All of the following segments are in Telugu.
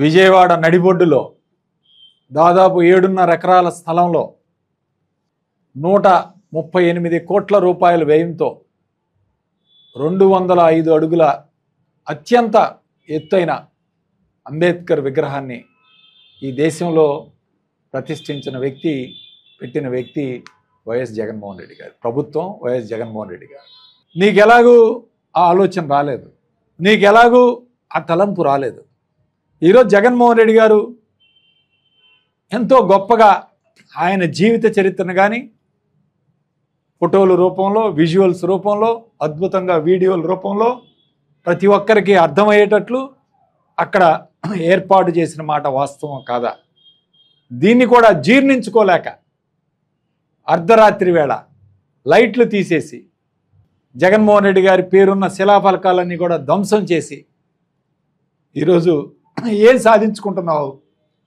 విజయవాడ నడిబొడ్డులో దాదాపు 7.5 ఎకరాల స్థలంలో 138 కోట్ల రూపాయల వ్యయంతో 205 అడుగుల అత్యంత ఎత్తైన అంబేద్కర్ విగ్రహాన్ని ఈ దేశంలో ప్రతిష్ఠించిన వ్యక్తి, పెట్టిన వ్యక్తి వైఎస్ జగన్మోహన్ రెడ్డి గారు, ప్రభుత్వం వైఎస్ జగన్మోహన్ రెడ్డి గారు. నీకెలాగూ ఆ ఆలోచన రాలేదు, నీకెలాగూ ఆ తలంపు రాలేదు. ఈరోజు జగన్మోహన్ రెడ్డి గారు ఎంతో గొప్పగా ఆయన జీవిత చరిత్రను కానీ ఫోటోల రూపంలో, విజువల్స్ రూపంలో, అద్భుతంగా వీడియోల రూపంలో ప్రతి ఒక్కరికి అర్థమయ్యేటట్లు అక్కడ ఏర్పాటు చేసిన మాట వాస్తవం కాదా? దీన్ని కూడా జీర్ణించుకోలేక అర్ధరాత్రి వేళ లైట్లు తీసేసి జగన్మోహన్ రెడ్డి గారి పేరున్న శిలాఫలకాలన్నీ కూడా ధ్వంసం చేసి ఈరోజు ఏం సాధించుకుంటున్నావు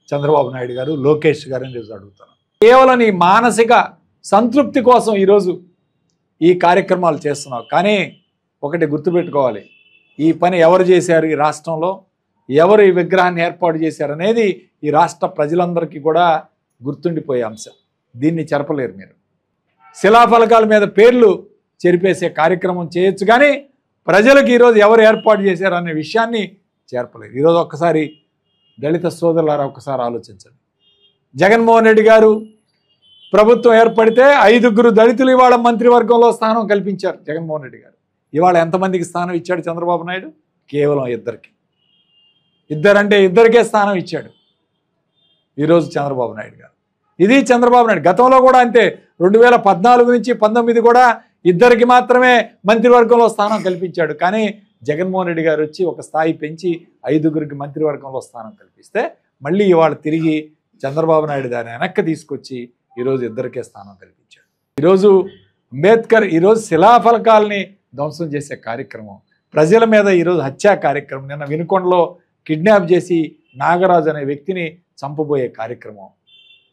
చంద్రబాబు నాయుడు గారు, లోకేష్ గారు అని ఈరోజు అడుగుతాను. కేవలం నీ మానసిక సంతృప్తి కోసం ఈరోజు ఈ కార్యక్రమాలు చేస్తున్నావు. కానీ ఒకటి గుర్తుపెట్టుకోవాలి, ఈ పని ఎవరు చేశారు, ఈ రాష్ట్రంలో ఎవరు ఈ విగ్రహాన్ని ఏర్పాటు చేశారు అనేది ఈ రాష్ట్ర ప్రజలందరికీ కూడా గుర్తుండిపోయే అంశం. దీన్ని చెరపలేరు మీరు. శిలాఫలకాల మీద పేర్లు చెరిపేసే కార్యక్రమం చేయొచ్చు, కానీ ప్రజలకు ఈరోజు ఎవరు ఏర్పాటు చేశారు అనే విషయాన్ని చేర్పలేరు. ఈరోజు ఒక్కసారి దళిత సోదరులారా ఒక్కసారి ఆలోచించండి. జగన్మోహన్ రెడ్డి గారు ప్రభుత్వం ఏర్పడితే 5గురు దళితులు ఇవాళ మంత్రివర్గంలో స్థానం కల్పించారు జగన్మోహన్ రెడ్డి గారు. ఇవాళ ఎంతమందికి స్థానం ఇచ్చాడు చంద్రబాబు నాయుడు? కేవలం 2కి. ఇద్దరంటే ఇద్దరికే స్థానం ఇచ్చాడు ఈరోజు చంద్రబాబు నాయుడు గారు. ఇది చంద్రబాబు నాయుడు. గతంలో కూడా అంతే. 2014 నుంచి 19 కూడా 2కి మాత్రమే మంత్రివర్గంలో స్థానం కల్పించాడు. కానీ జగన్మోహన్ రెడ్డి గారు వచ్చి ఒక స్థాయి పెంచి 5గురికి మంత్రివర్గంలో స్థానం కల్పిస్తే మళ్ళీ ఇవాళ తిరిగి చంద్రబాబు నాయుడు దాన్ని వెనక్కి తీసుకొచ్చి ఈరోజు 2కే స్థానం కల్పించాడు. ఈరోజు అంబేద్కర్ ఈరోజు శిలాఫలకాలని ధ్వంసం చేసే కార్యక్రమం, ప్రజల మీద ఈరోజు హత్యా కార్యక్రమం, నిన్న వినుకొండలో కిడ్నాప్ చేసి నాగరాజు అనే వ్యక్తిని చంపబోయే కార్యక్రమం,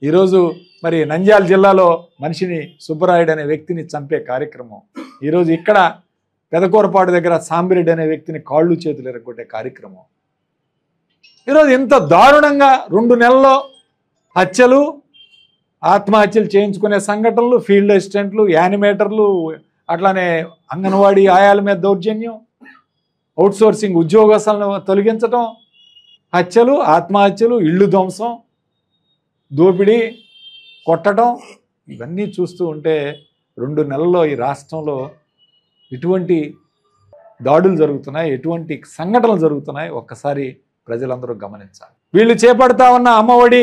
ఈరోజు మరి నంద్యాల జిల్లాలో మనిషిని సుబ్బరాయుడు అనే వ్యక్తిని చంపే కార్యక్రమం, ఈరోజు ఇక్కడ పెదకూరపాడు దగ్గర సాంబిరెడ్డి అనే వ్యక్తిని కాళ్ళు చేతులు ఎరగొట్టే కార్యక్రమం, ఈరోజు ఇంత దారుణంగా 2 నెలల్లో హత్యలు, ఆత్మహత్యలు చేయించుకునే సంఘటనలు, ఫీల్డ్ అసిస్టెంట్లు, యానిమేటర్లు, అట్లానే అంగన్వాడీ ఆయాల మీద దౌర్జన్యం, అవుట్సోర్సింగ్ ఉద్యోగస్తులను తొలగించటం, హత్యలు, ఆత్మహత్యలు, ఇళ్ళు ధ్వంసం, దోపిడీ, కొట్టడం, ఇవన్నీ చూస్తూ ఉంటే 2 నెలల్లో ఈ రాష్ట్రంలో ఎటువంటి దాడులు జరుగుతున్నాయి, ఎటువంటి సంఘటనలు జరుగుతున్నాయి ఒక్కసారి ప్రజలందరూ గమనించాలి. వీళ్ళు చేపడతా ఉన్న అమ్మఒడి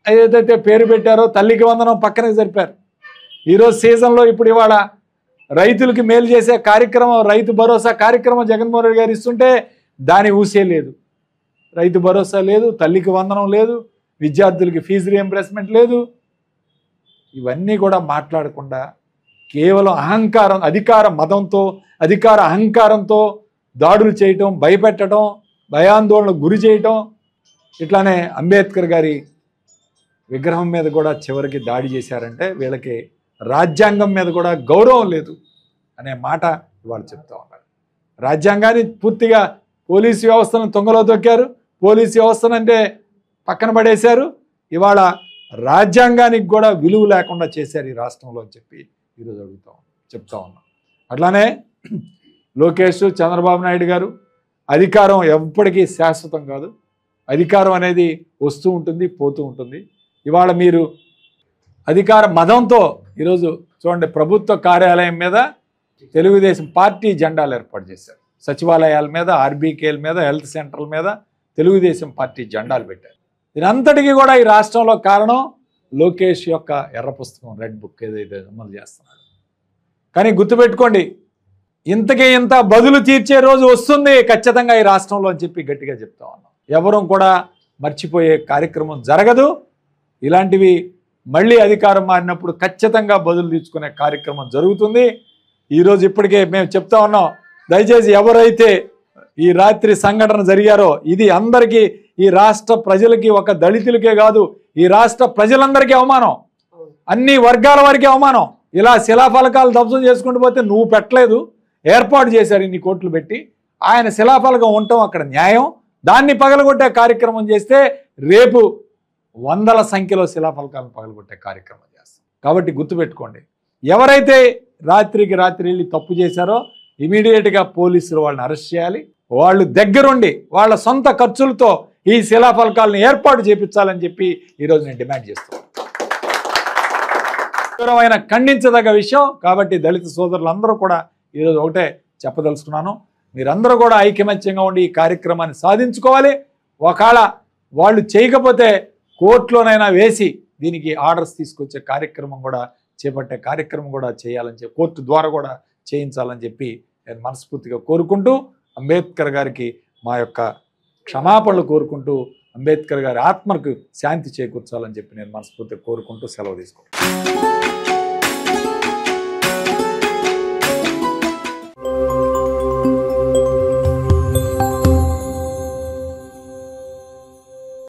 ఏదైతే పేరు పెట్టారో తల్లికి వందనం పక్కనకి జరిపారు. ఈరోజు సీజన్లో ఇప్పుడు ఇవాళ రైతులకి మేలు చేసే కార్యక్రమం, రైతు భరోసా కార్యక్రమం జగన్మోహన్ రెడ్డి గారు ఇస్తుంటే దాని ఊసే లేదు. రైతు భరోసా లేదు, తల్లికి వందనం లేదు, విద్యార్థులకి ఫీజు రీయింబర్స్మెంట్ లేదు. ఇవన్నీ కూడా మాట్లాడకుండా కేవలం అహంకారం, అధికార మదంతో, అధికార అహంకారంతో దాడులు చేయటం, భయపెట్టడం, భయాందోళనకు గురి చేయటం, ఇట్లానే అంబేద్కర్ గారి విగ్రహం మీద కూడా చివరికి దాడి చేశారంటే వీళ్ళకి రాజ్యాంగం మీద కూడా గౌరవం లేదు అనే మాట ఇవాళ చెప్తా ఉన్నారు. రాజ్యాంగాన్ని పూర్తిగా పోలీసు వ్యవస్థను తొంగలో తొక్కారు, పోలీసు వ్యవస్థను అంటే పక్కన పడేశారు. ఇవాళ రాజ్యాంగానికి కూడా విలువ లేకుండా చేశారు ఈ రాష్ట్రంలో అని చెప్పి ఈరోజు చెప్తా ఉన్నాం. అట్లానే లోకేష్, చంద్రబాబు నాయుడు గారు, అధికారం ఎప్పటికీ శాశ్వతం కాదు. అధికారం అనేది వస్తూ ఉంటుంది, పోతూ ఉంటుంది. ఇవాళ మీరు అధికార మదంతో ఈరోజు చూడండి, ప్రభుత్వ కార్యాలయం మీద తెలుగుదేశం పార్టీ జెండాలు ఏర్పాటు చేశారు. సచివాలయాల మీద, ఆర్బీకేల మీద, హెల్త్ సెంటర్ల మీద తెలుగుదేశం పార్టీ జెండాలు పెట్టారు. దీనంతటికీ కూడా ఈ రాష్ట్రంలో కారణం లోకేష్ యొక్క ఎర్ర పుస్తకం, రెడ్ బుక్ ఏదైతే అమలు చేస్తున్నాడు. కానీ గుర్తుపెట్టుకోండి, ఇంతకీ ఇంత బదులు తీర్చే రోజు వస్తుంది ఖచ్చితంగా ఈ రాష్ట్రంలో అని చెప్పి గట్టిగా చెప్తా ఉన్నాం. ఎవరూ కూడా మర్చిపోయే కార్యక్రమం జరగదు. ఇలాంటివి మళ్ళీ అధికారం మారినప్పుడు ఖచ్చితంగా బదులు తీర్చుకునే కార్యక్రమం జరుగుతుంది. ఈరోజు ఇప్పటికే మేము చెప్తా ఉన్నాం, దయచేసి ఎవరైతే ఈ రాత్రి సంఘటన జరిగారో ఇది అందరికీ, ఈ రాష్ట్ర ప్రజలకి, ఒక దళితులకే కాదు ఈ రాష్ట్ర ప్రజలందరికీ అవమానం, అన్ని వర్గాల వారికి అవమానం. ఇలా శిలాఫలకాలు ధ్వంసం చేసుకుంటూ పోతే నువ్వు పెట్టలేదు, ఏర్పాటు చేశారు ఇన్ని కోట్లు పెట్టి, ఆయన శిలాఫలకం ఉండటం అక్కడ న్యాయం, దాన్ని పగలగొట్టే కార్యక్రమం చేస్తే రేపు వందల సంఖ్యలో శిలాఫలకాలను పగలగొట్టే కార్యక్రమం చేస్తాం. కాబట్టి గుర్తుపెట్టుకోండి, ఎవరైతే రాత్రికి రాత్రి వెళ్ళి తప్పు చేశారో ఇమీడియట్గా పోలీసులు వాళ్ళని అరెస్ట్ చేయాలి. వాళ్ళు దగ్గరుండి వాళ్ళ సొంత ఖర్చులతో ఈ శిలాఫలకాలను ఏర్పాటు చేయించాలని చెప్పి ఈరోజు నేను డిమాండ్ చేస్తున్నాను. తీవ్రమైన ఖండించదగ్గ విషయం. కాబట్టి దళిత సోదరులందరూ కూడా ఈరోజు ఒకటే చెప్పదలుచుకున్నాను, మీరందరూ కూడా ఐకమత్యంగా ఉండి ఈ కార్యక్రమాన్ని సాధించుకోవాలి. ఒకవేళ వాళ్ళు చేయకపోతే కోర్టులోనైనా వేసి దీనికి ఆర్డర్స్ తీసుకొచ్చే కార్యక్రమం కూడా చేపట్టే కార్యక్రమం కూడా చేయాలని చెప్పి, కోర్టు ద్వారా కూడా చేయించాలని చెప్పి నేను మనస్ఫూర్తిగా కోరుకుంటూ, అంబేద్కర్ గారికి మా యొక్క క్షమాపణలు కోరుకుంటూ, అంబేద్కర్ గారి ఆత్మకు శాంతి చేకూర్చాలని చెప్పి నేను మనస్ఫూర్తిగా కోరుకుంటూ సెలవు తీసుకుంటాను.